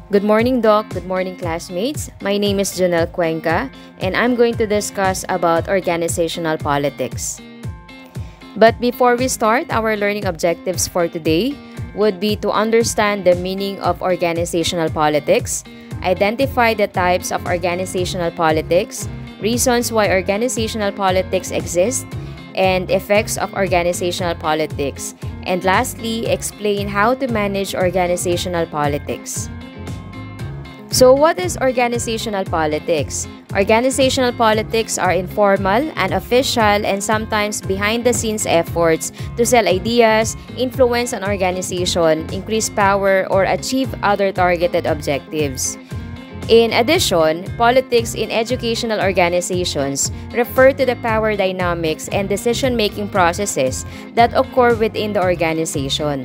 Good morning, Doc. Good morning, classmates. My name is Janelle Cuenca, and I'm going to discuss about organizational politics. But before we start, our learning objectives for today would be to understand the meaning of organizational politics, identify the types of organizational politics, reasons why organizational politics exist, and effects of organizational politics, and lastly, explain how to manage organizational politics. So what is organizational politics? Organizational politics are informal, unofficial, and sometimes behind-the-scenes efforts to sell ideas, influence an organization, increase power, or achieve other targeted objectives. In addition, politics in educational organizations refer to the power dynamics and decision-making processes that occur within the organization.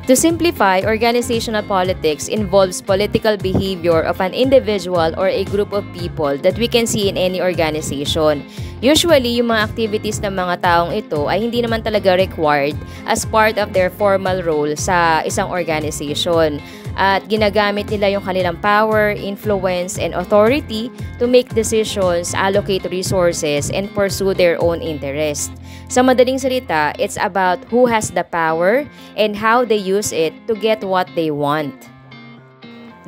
To simplify, organizational politics involves political behavior of an individual or a group of people that we can see in any organization. Usually, yung mga activities ng mga taong ito ay hindi naman talaga required as part of their formal role sa isang organization. At ginagamit nila yung kanilang power, influence, and authority to make decisions, allocate resources, and pursue their own interest. Sa madaling salita, it's about who has the power and how they use it to get what they want.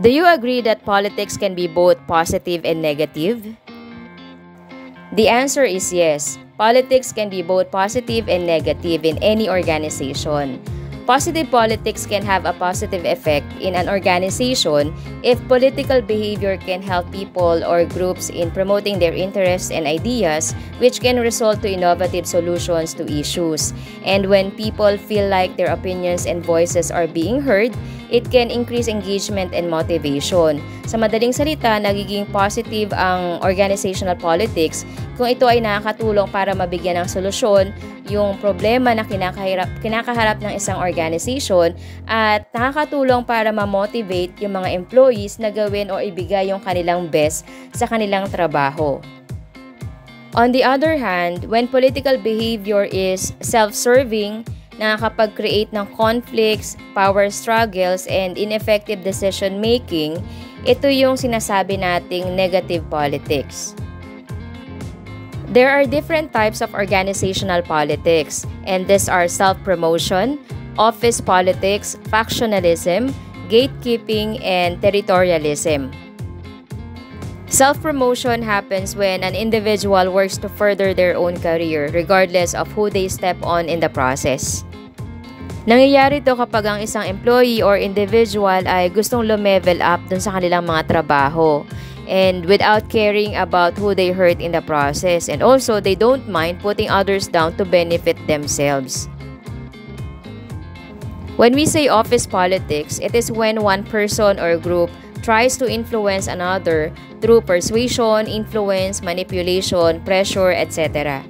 Do you agree that politics can be both positive and negative? The answer is yes. Politics can be both positive and negative in any organization. Positive politics can have a positive effect in an organization if political behavior can help people or groups in promoting their interests and ideas, which can result to innovative solutions to issues. And when people feel like their opinions and voices are being heard, it can increase engagement and motivation. Sa madaling salita, nagiging positive ang organizational politics kung ito ay nakakatulong para mabigyan ng solusyon yung problema na kinakaharap ng isang organization at nakakatulong para ma-motivate yung mga employees na gawin o ibigay yung kanilang best sa kanilang trabaho. On the other hand, when political behavior is self-serving, nakakapag-create ng conflicts, power struggles, and ineffective decision-making, ito yung sinasabi nating negative politics. There are different types of organizational politics, and these are self-promotion, office politics, factionalism, gatekeeping, and territorialism. Self-promotion happens when an individual works to further their own career regardless of who they step on in the process. Nangyayari ito kapag ang isang employee or individual ay gustong lumevel up dun sa kanilang mga trabaho and without caring about who they hurt in the process, and also they don't mind putting others down to benefit themselves. When we say office politics, it is when one person or group tries to influence another through persuasion, influence, manipulation, pressure, etc.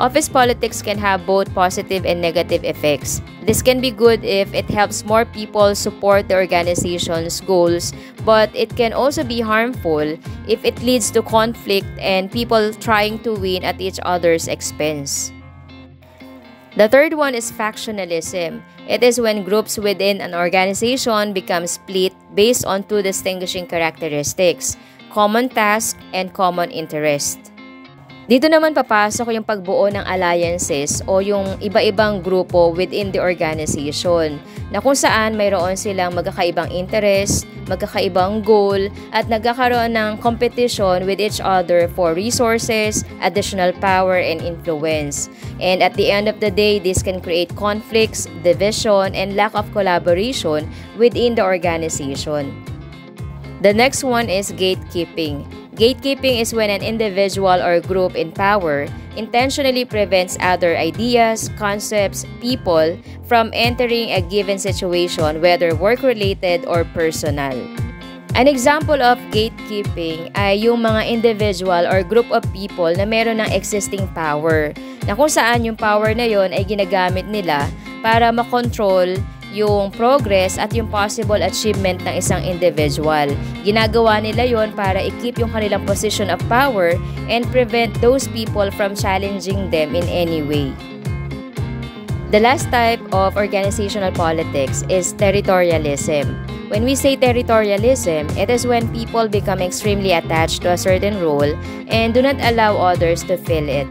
Office politics can have both positive and negative effects. This can be good if it helps more people support the organization's goals, but it can also be harmful if it leads to conflict and people trying to win at each other's expense. The third one is factionalism. It is when groups within an organization become split based on two distinguishing characteristics: common task and common interest. Dito naman papasok yung pagbuo ng alliances o yung iba-ibang grupo within the organization na kung saan mayroon silang magkakaibang interest, magkakaibang goal, at nagkakaroon ng competition with each other for resources, additional power, and influence. And at the end of the day, this can create conflicts, division, and lack of collaboration within the organization. The next one is gatekeeping. Gatekeeping is when an individual or group in power intentionally prevents other ideas, concepts, people from entering a given situation, whether work-related or personal. An example of gatekeeping ay yung mga individual or group of people na meron ng existing power, na kung saan yung power na yon ay ginagamit nila para makontrol yung progress at yung possible achievement ng isang individual. Ginagawa nila yon para i-keep yung kanilang position of power and prevent those people from challenging them in any way. The last type of organizational politics is territorialism, When we say territorialism, it is when people become extremely attached to a certain role and do not allow others to fill it.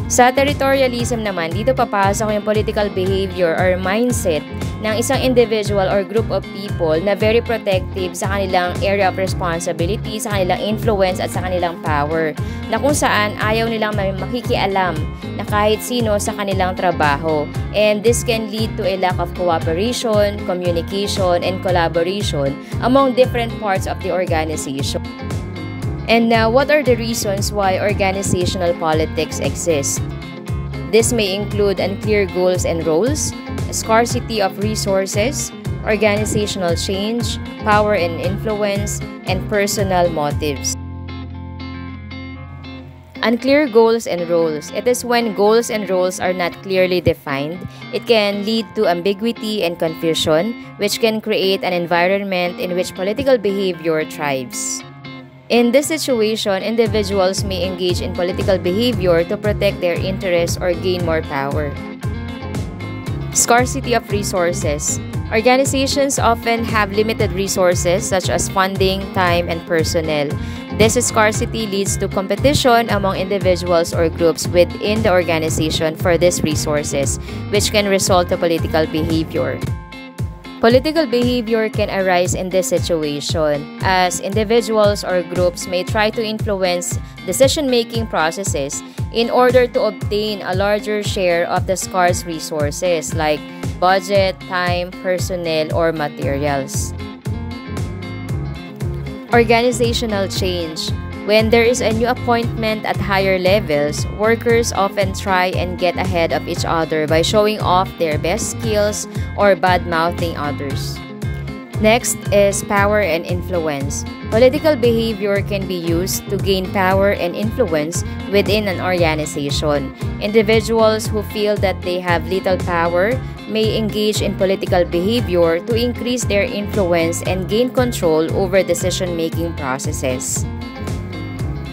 Sa territorialism naman, dito papasok yung political behavior or mindset ng isang individual or group of people na very protective sa kanilang area of responsibility, sa kanilang influence at sa kanilang power, na kung saan ayaw nilang makikialam na kahit sino sa kanilang trabaho. And this can lead to a lack of cooperation, communication, and collaboration among different parts of the organization. And now, what are the reasons why organizational politics exist? This may include unclear goals and roles, scarcity of resources, organizational change, power and influence, and personal motives. Unclear goals and roles. It is when goals and roles are not clearly defined. It can lead to ambiguity and confusion, which can create an environment in which political behavior thrives. In this situation, individuals may engage in political behavior to protect their interests or gain more power. Scarcity of resources. Organizations often have limited resources such as funding, time, and personnel. This scarcity leads to competition among individuals or groups within the organization for these resources, which can result to political behavior. Political behavior can arise in this situation, as individuals or groups may try to influence decision-making processes in order to obtain a larger share of the scarce resources like budget, time, personnel, or materials. Organizational change. When there is a new appointment at higher levels, workers often try and get ahead of each other by showing off their best skills or bad-mouthing others. Next is power and influence. Political behavior can be used to gain power and influence within an organization. Individuals who feel that they have little power may engage in political behavior to increase their influence and gain control over decision-making processes.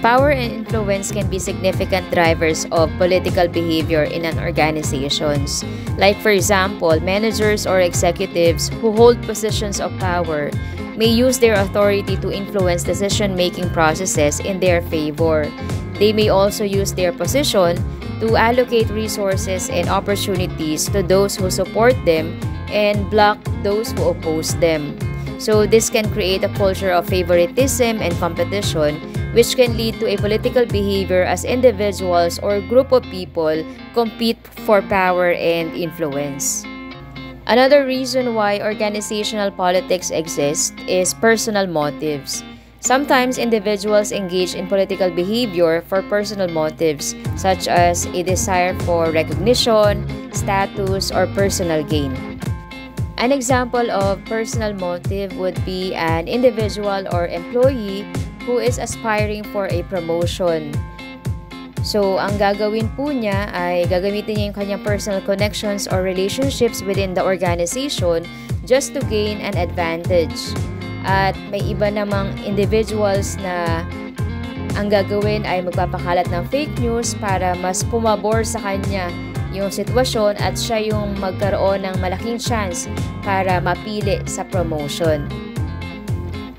Power and influence can be significant drivers of political behavior in an organizations. Like for example, managers or executives who hold positions of power may use their authority to influence decision-making processes in their favor. They may also use their position to allocate resources and opportunities to those who support them and block those who oppose them. So this can create a culture of favoritism and competition, which can lead to a political behavior as individuals or group of people compete for power and influence. Another reason why organizational politics exist is personal motives. Sometimes individuals engage in political behavior for personal motives, such as a desire for recognition, status, or personal gain. An example of personal motive would be an individual or employee who is aspiring for a promotion. So, ang gagawin po niya ay gagamitin niya yung kanyang personal connections or relationships within the organization just to gain an advantage. At may iba namang individuals na ang gagawin ay magpapakalat ng fake news para mas pumabor sa kanya yung sitwasyon at siya yung magkaroon ng malaking chance para mapili sa promotion.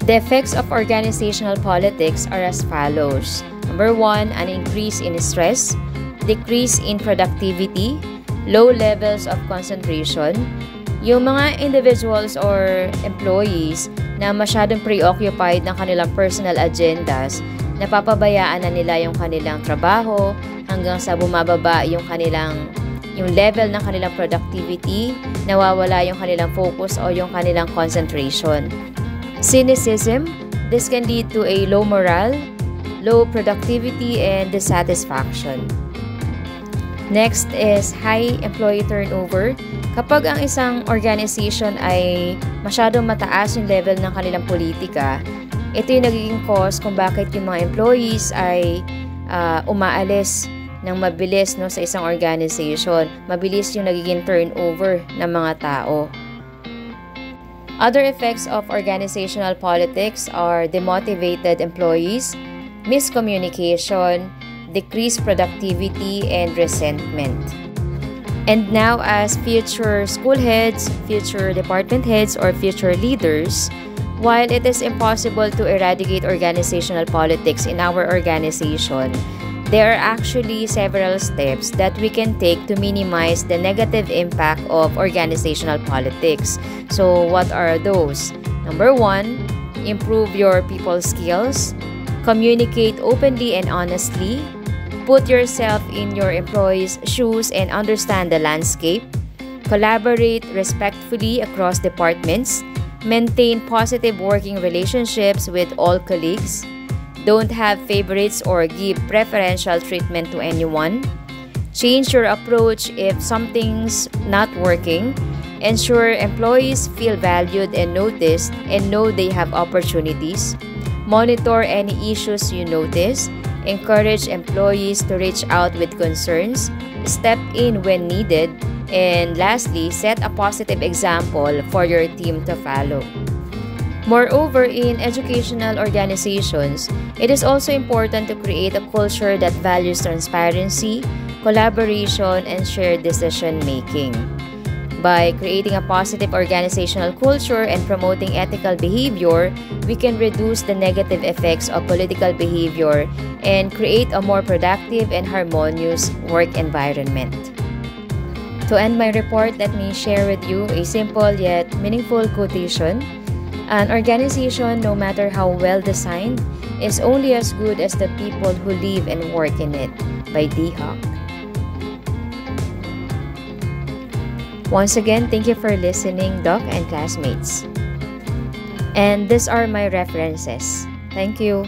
The effects of organizational politics are as follows. Number 1, an increase in stress, decrease in productivity, low levels of concentration. Yung mga individuals or employees na masyadong preoccupied ng kanilang personal agendas, napapabayaan na nila yung kanilang trabaho hanggang sa bumababa yung level ng kanilang productivity, nawawala yung kanilang focus o yung kanilang concentration. Cynicism. This can lead to a low morale, low productivity, and dissatisfaction. Next is high employee turnover. Kapag ang isang organization ay masyadong mataas yung level ng kanilang politika, ito yung nagiging cause kung bakit yung mga employees ay umaalis ng mabilis sa isang organization. Mabilis yung nagiging turnover ng mga tao. Other effects of organizational politics are demotivated employees, miscommunication, decreased productivity, and resentment. And now, as future school heads, future department heads, or future leaders, while it is impossible to eradicate organizational politics in our organization, there are actually several steps that we can take to minimize the negative impact of organizational politics. So, what are those? Number one, improve your people skills, communicate openly and honestly, put yourself in your employees' shoes and understand the landscape, collaborate respectfully across departments, maintain positive working relationships with all colleagues, don't have favorites or give preferential treatment to anyone, change your approach if something's not working, ensure employees feel valued and noticed and know they have opportunities, monitor any issues you notice, encourage employees to reach out with concerns, step in when needed, and lastly, set a positive example for your team to follow. Moreover, in educational organizations, it is also important to create a culture that values transparency, collaboration, and shared decision-making. By creating a positive organizational culture and promoting ethical behavior, we can reduce the negative effects of political behavior and create a more productive and harmonious work environment. To end my report, let me share with you a simple yet meaningful quotation. An organization, no matter how well designed, is only as good as the people who live and work in it, by Dee Hock. Once again, thank you for listening, Doc and classmates. And these are my references. Thank you.